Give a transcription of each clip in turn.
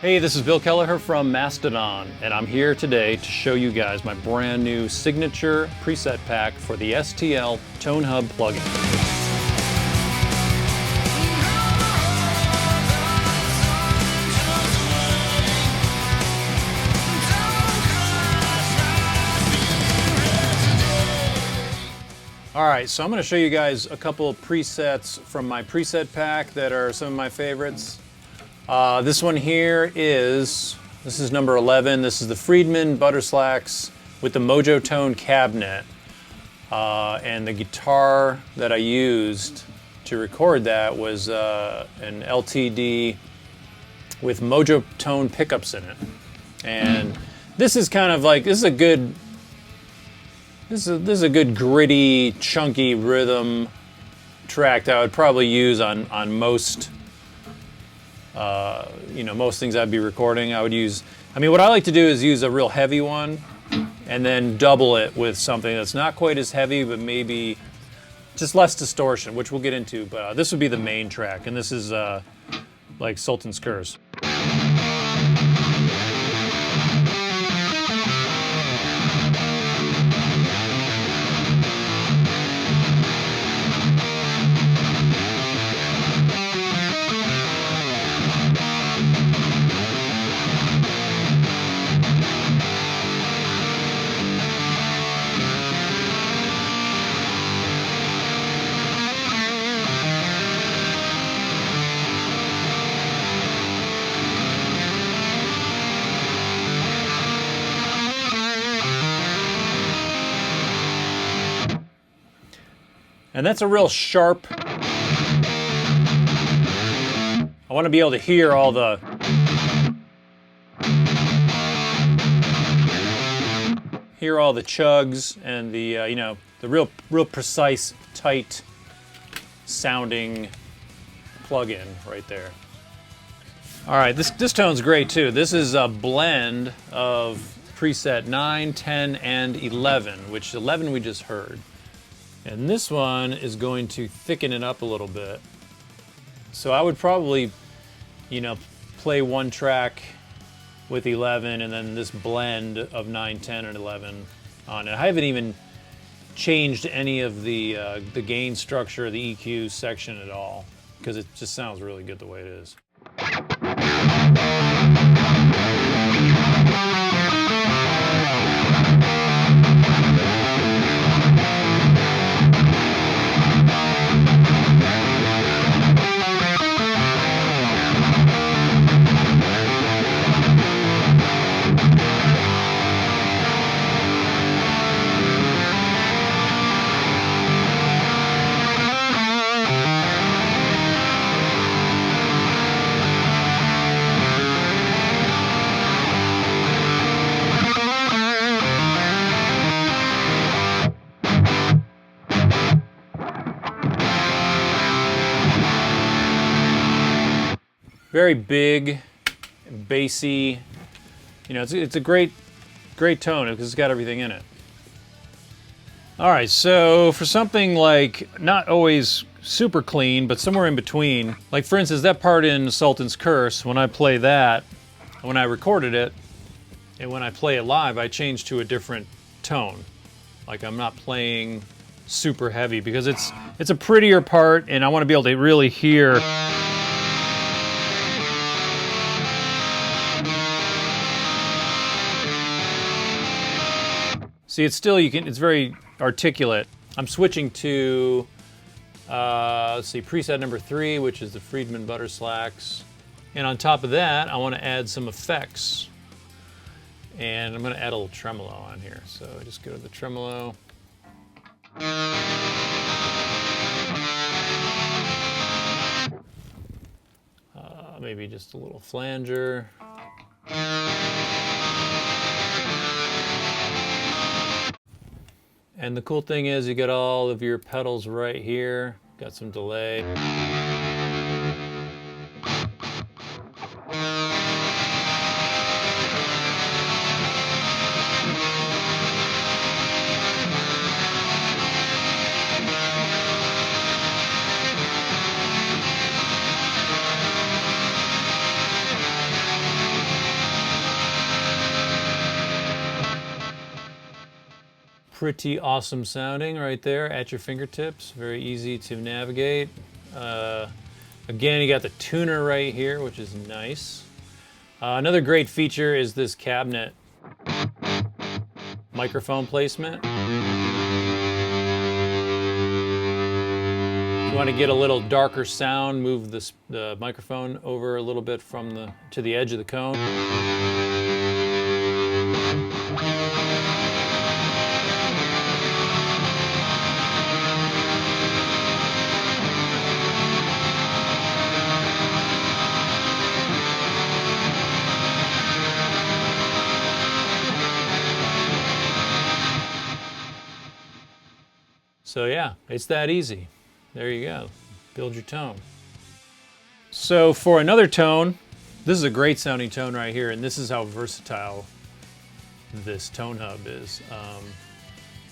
Hey, this is Bill Kelleher from Mastodon, and I'm here today to show you guys my brand new signature preset pack for the STL Tone Hub plugin. Alright, so I'm going to show you guys a couple of presets from my preset pack that are some of my favorites. This one here is number 11. This is the Friedman Butterslacks with the Mojo Tone cabinet. And the guitar that I used to record that was an LTD with Mojo Tone pickups in it. And this is kind of like, this is a good gritty, chunky rhythm track that I would probably use on most most things I'd be recording. What I like to do is use a real heavy one and then double it with something that's not quite as heavy, but maybe just less distortion, which we'll get into. But this would be the main track, and this is like Sultan's Curse. And that's a real sharp. I want to be able to hear all the chugs and the the real precise, tight sounding plug-in right there. All right, this tone's great too. This is a blend of preset 9, 10, and 11, which 11 we just heard. And this one is going to thicken it up a little bit. So I would probably, play one track with 11 and then this blend of 9, 10, and 11 on it. I haven't even changed any of the gain structure, the EQ section at all, because it just sounds really good the way it is. Very big, bassy. It's a great tone because it's got everything in it. All right, so for something like not always super clean, but somewhere in between, like for instance, that part in Sultan's Curse, when I play that, when I recorded it, and when I play it live, I change to a different tone. Like I'm not playing super heavy because it's a prettier part, and I want to be able to really hear. See, it's very articulate. I'm switching to, let's see, preset number 3, which is the Friedman Butterslacks. And on top of that, I want to add some effects. And I'm going to add a little tremolo on here. So I just go to the tremolo. Maybe just a little flanger. And the cool thing is you got all of your pedals right here. Got some delay. Pretty awesome sounding right there at your fingertips. Very easy to navigate. Again, you got the tuner right here, which is nice. Another great feature is this cabinet microphone placement. If you want to get a little darker sound, move the microphone over a little bit to the edge of the cone. So yeah, it's that easy. There you go. Build your tone. So for another tone, this is a great sounding tone right here, and this is how versatile this tone hub is.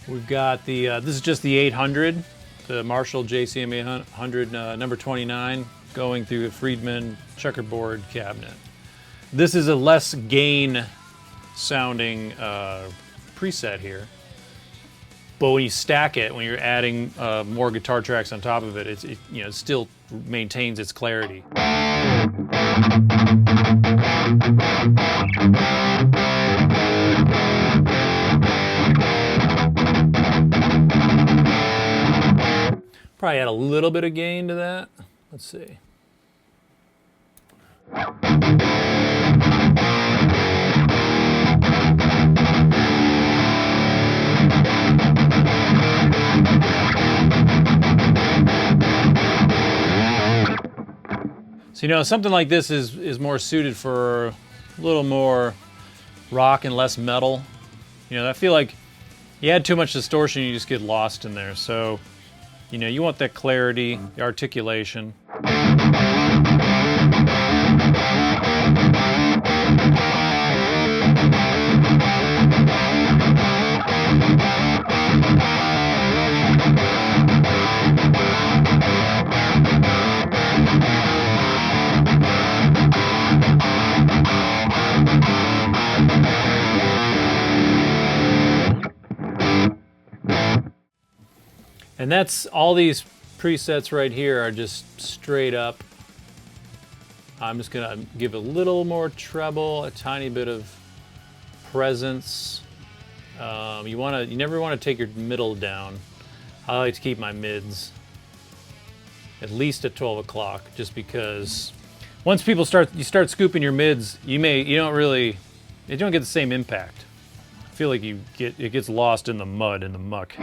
We've got this is just the 800, the Marshall JCM 800 number 29, going through a Friedman checkerboard cabinet. This is a less gain sounding preset here. But when you stack it, when you're adding more guitar tracks on top of it, it still maintains its clarity. Probably add a little bit of gain to that. Let's see. So something like this is more suited for a little more rock and less metal. I feel like you add too much distortion, you just get lost in there. So, you want that clarity, the articulation. And that's all these presets right here are just straight up. I'm just gonna give a little more treble, a tiny bit of presence. You never want to take your middle down. I like to keep my mids at least at 12 o'clock, just because once you start scooping your mids, you don't get the same impact. I feel like it gets lost in the mud, in the muck.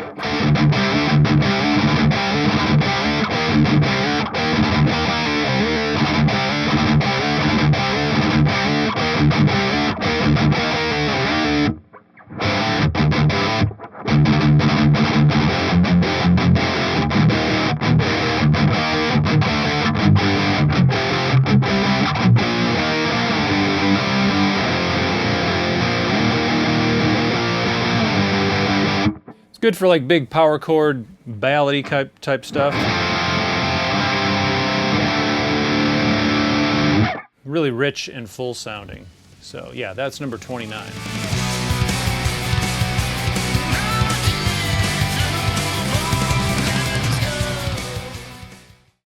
It's good for like big power chord, ballady type stuff. Really rich and full sounding. So yeah, that's number 29.